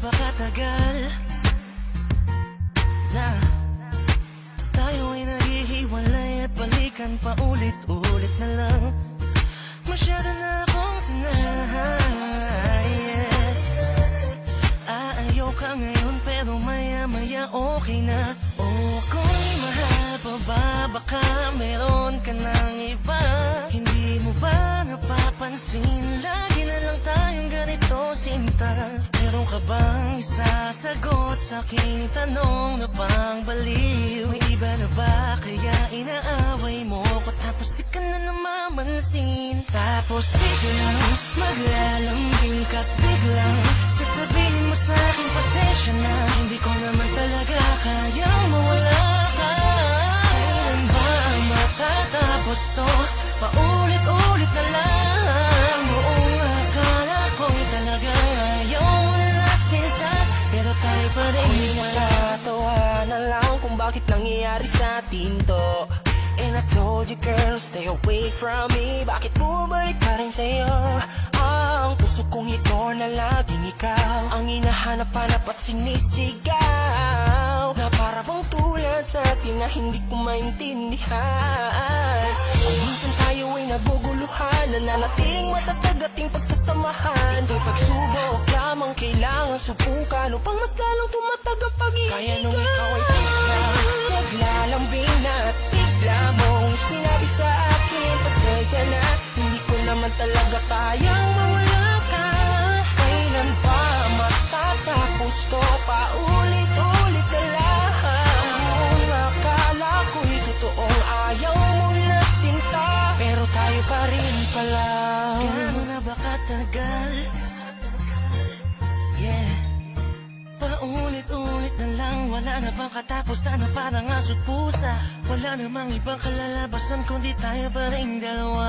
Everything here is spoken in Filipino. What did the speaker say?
ba katagal na tayo ay naghihiwalay at balikan pa ulit-ulit na lang? Masyado na akong sanay, Ayaw ka ngayon pero maya-maya okay na. O kung mahal pa ba, baka meron ka ng iba. Hindi mo ba napapansin, lagi na lang tayong ganito, sinta? Meron ka bang isasagot sa aking tanong na pang baliw? May iba na ba kaya inaaway mo ko, tapos di ka na namamansin? Tapos biglang maglalambing ka't biglang sasabihin mo sa akin pasensya na, hindi ko naman talaga kayang mawala ka. Kailan ba matatapos to? Paulit-ulit na lang. Buong akala ko'y talagang ayaw na sinta, pero tayo pa rin Natatawa na lang kung bakit nangyayari sa atin to. And I told you girl, stay away from me. Bakit bumalik pa rin sa'yo? Ang puso kong ito na laging ikaw ang hinahanap-hanap at sinisigaw, na para bang tulad sa atin na hindi ko maintindihan. Kung minsan tayo ay naguguluhan, nananatiling matatag ating pagsasamahan. Di pagsubok lamang kailangan subukan upang mas lalong tumatag ang pag-ibig. Kaya nung ikaw ay biglang naglalambing na at bigla mong sinabi sa akin pasensya na, hindi ko naman talaga kayang mawala ka. Kailan ba matatapos to? Paulit-ulit na lang. Ang akala ko'y totoong ayaw mo na sinta, pero tayo pa rin pala. Gaano na ba katagal? Yeah. Paulit-ulit na lang, wala na bang katapusan na parang aso't pusa? Wala namang ibang kalalabasan kundi tayo pa rin dalawa.